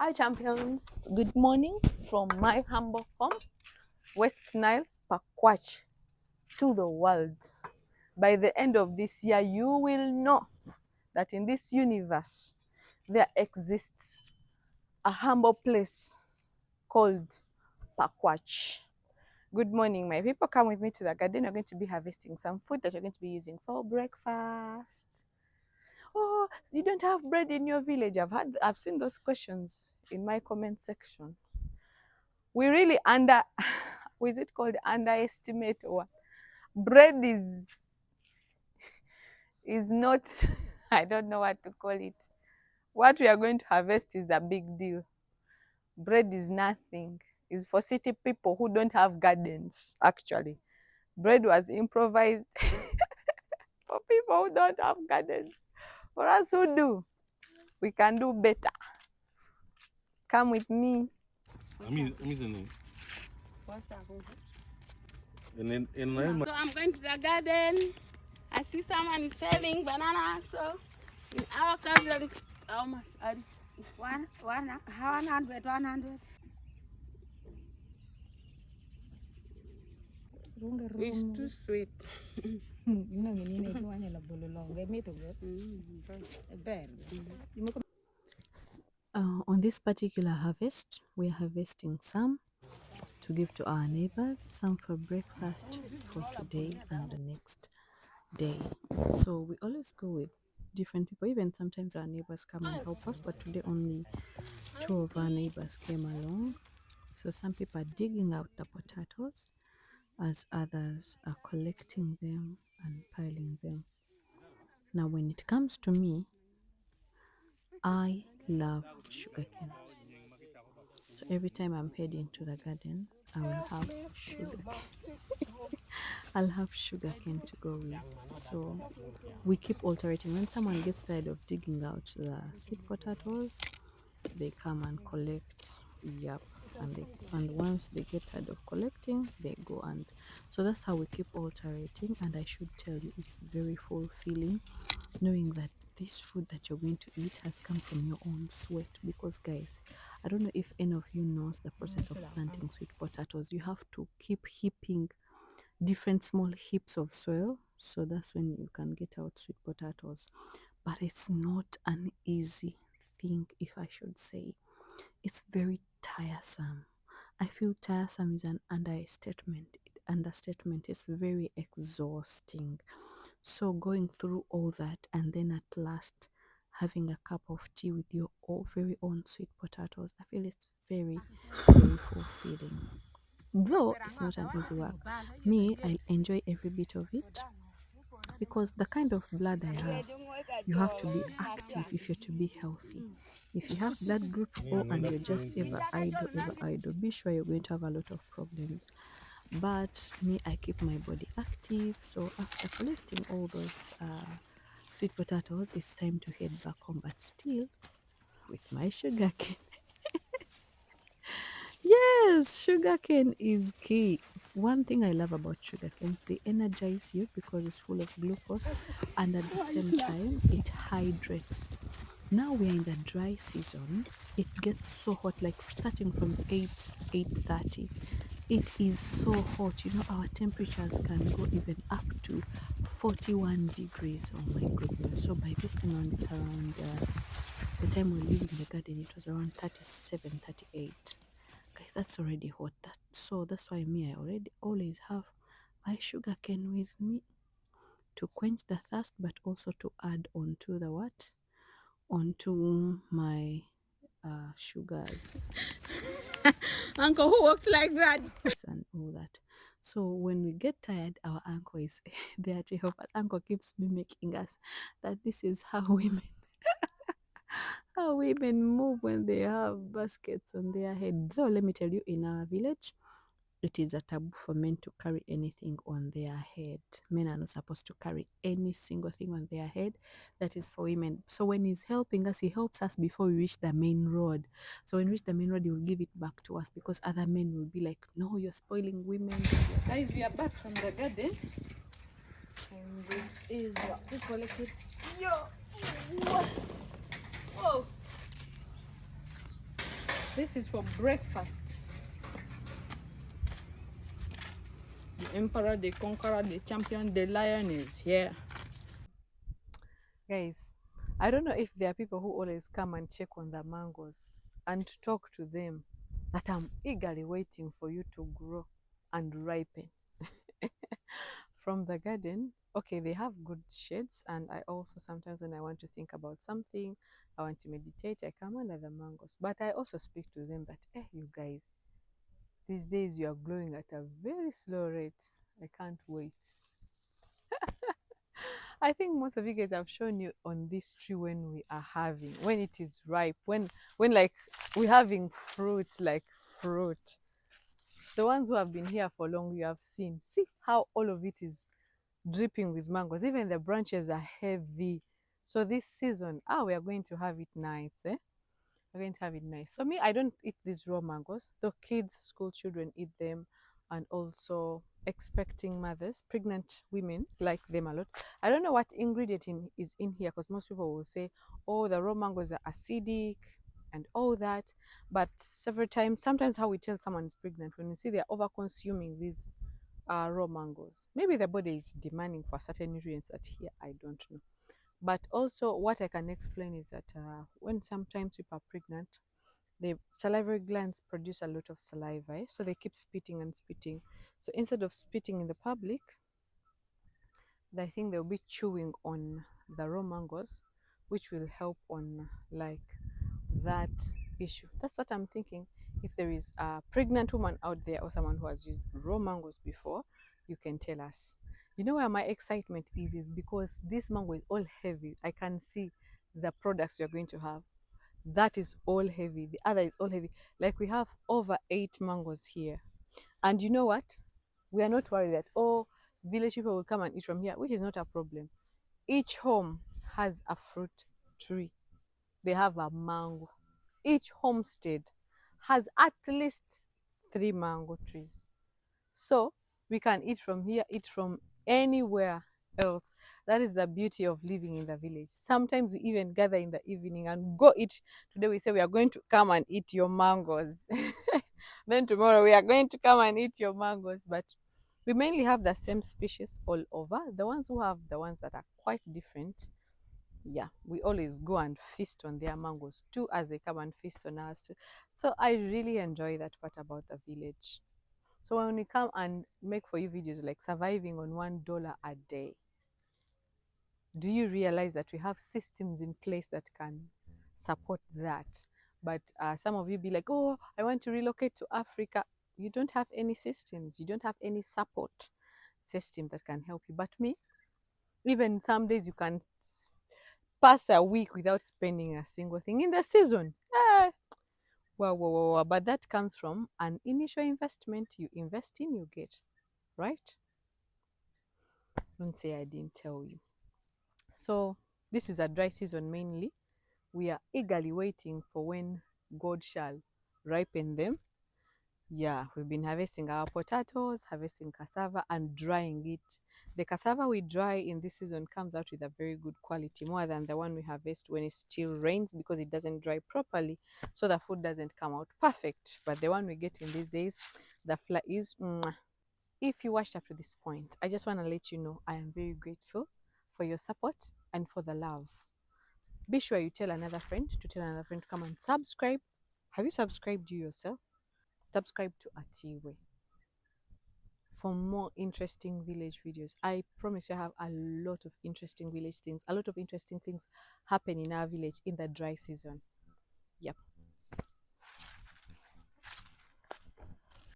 Hi champions, good morning from my humble home, West Nile, Pakwach, to the world. By the end of this year, you will know that in this universe, there exists a humble place called Pakwach. Good morning, my people. Come with me to the garden. We're going to be harvesting some food that you're going to be using for breakfast. Oh, you don't have bread in your village. I've seen those questions in my comment section. We really is it called underestimate or what? Bread is not I don't know what to call it. What we are going to harvest is the big deal. Bread is nothing. It's for city people who don't have gardens, actually. Bread was improvised for people who don't have gardens. For us who do, we can do better. Come with me. So I'm going to the garden. I see someone is selling banana. So in our country, how much? 100. It's too sweet. On this particular harvest, we are harvesting some to give to our neighbors, some for breakfast for today and the next day. So we always go with different people, even sometimes our neighbors come and help us, but today only two of our neighbors came along. So some people are digging out the potatoes as others are collecting them and piling them. Now when it comes to me, I love sugar canes. So every time I'm heading to the garden, I will have sugar. I'll have sugar cane to go with. So we keep alterating. When someone gets tired of digging out the sweet potatoes, they come and collect. Yep. And once they get tired of collecting, they go. And so that's how we keep alterating. And I should tell you, it's very fulfilling knowing that this food that you're going to eat has come from your own sweat. Because guys, I don't know if any of you knows the process of planting sweet potatoes. You have to keep heaping different small heaps of soil, so that's when you can get out sweet potatoes. But it's not an easy thing, if I should say. It's very tiresome. I feel tiresome is an understatement. It's very exhausting. So going through all that and then at last having a cup of tea with your very own sweet potatoes, I feel it's very, very fulfilling. Though it's not an easy work. Me, I enjoy every bit of it because the kind of blood I have, you have to be active if you're to be healthy. If you have blood group O and you're just ever idle, be sure you're going to have a lot of problems. But me, I keep my body active. So after collecting all those sweet potatoes, it's time to head back home. But still, with my sugar cane. Yes, sugarcane is key. One thing I love about sugarcane, they energize you because it's full of glucose and at the same time it hydrates. Now we're in the dry season. It gets so hot, like starting from 8:30. It is so hot. You know, our temperatures can go even up to 41 degrees. Oh my goodness. So by this time around, it's around the time we're leaving the garden, it was around 37, 38. Guys, that's already hot. That's why me, I already always have my sugar cane with me to quench the thirst, but also to add onto the what? Onto my sugar Uncle, who walks like that? and all that. So when we get tired, our uncle is there to help us. Uncle keeps mimicking us that this is how women move when they have baskets on their head. Though let me tell you, in our village, it is a taboo for men to carry anything on their head. Men are not supposed to carry any single thing on their head. That is for women. So when he's helping us, he helps us before we reach the main road. So when we reach the main road, he will give it back to us because other men will be like, no, you're spoiling women. Guys, we are back from the garden. And this is what we collected. Yo! Whoa! This is for breakfast. The emperor, the conqueror, the champion, the lion is here. Guys, I don't know if there are people who always come and check on the mangoes and talk to them that I'm eagerly waiting for you to grow and ripen. From the garden, okay, they have good shades, and I also sometimes when I want to think about something, I want to meditate, I come under the mangoes. But I also speak to them that, you guys, these days you are growing at a very slow rate. I can't wait. I think most of you guys have shown you on this tree when we are having, when it is ripe, when like we're having fruit, like fruit. The ones who have been here for long, you have seen. See how all of it is dripping with mangoes. Even the branches are heavy. So this season, we are going to have it nice. We're going to have it nice. So me, I don't eat these raw mangoes. The kids, school children eat them, and also expecting mothers, pregnant women like them a lot. I don't know what ingredient is in here, because most people will say, oh, the raw mangoes are acidic and all that. But several times, sometimes how we tell someone is pregnant, when we see they're over consuming these raw mangoes. Maybe the body is demanding for certain nutrients that here I don't know. But also, what I can explain is that when sometimes people are pregnant, the salivary glands produce a lot of saliva, so they keep spitting and spitting. So instead of spitting in the public, I think they'll be chewing on the raw mangoes, which will help on like that issue. That's what I'm thinking. If there is a pregnant woman out there or someone who has used raw mangoes before, you can tell us. You know where my excitement is because this mango is all heavy. I can see the products you're going to have. That is all heavy. The other is all heavy. Like we have over 8 mangoes here. And you know what? We are not worried that, village people will come and eat from here, which is not a problem. Each home has a fruit tree. They have a mango. Each homestead has at least 3 mango trees. So we can eat from here, eat from anywhere else. That is the beauty of living in the village. Sometimes we even gather in the evening and go eat. Today we say we are going to come and eat your mangoes. Then tomorrow we are going to come and eat your mangoes. But we mainly have the same species all over. The ones who have the ones that are quite different, we always go and feast on their mangoes too, as they come and feast on ours too. So I really enjoy that part about the village. So when we come and make for you videos like surviving on $1 a day, do you realize that we have systems in place that can support that? But some of you be like, oh, I want to relocate to Africa. You don't have any systems. You don't have any support system that can help you. But me, even some days you can pass a week without spending a single thing in the season. Wow. But that comes from an initial investment. You invest in, you get, right? Don't say I didn't tell you. So this is a dry season mainly. We are eagerly waiting for when God shall ripen them. We've been harvesting our potatoes, harvesting cassava and drying it. The cassava we dry in this season comes out with a very good quality, more than the one we harvest when it still rains, because it doesn't dry properly, so the food doesn't come out perfect. But the one we get in these days, the flour is mwah. If you watched up to this point, I just want to let you know I am very grateful for your support and for the love. Be sure you tell another friend to come and subscribe. Have you subscribed you yourself? Subscribe to Atiwe for more interesting village videos. I promise you I have a lot of interesting village things, a lot of interesting things happen in our village in the dry season. Yep.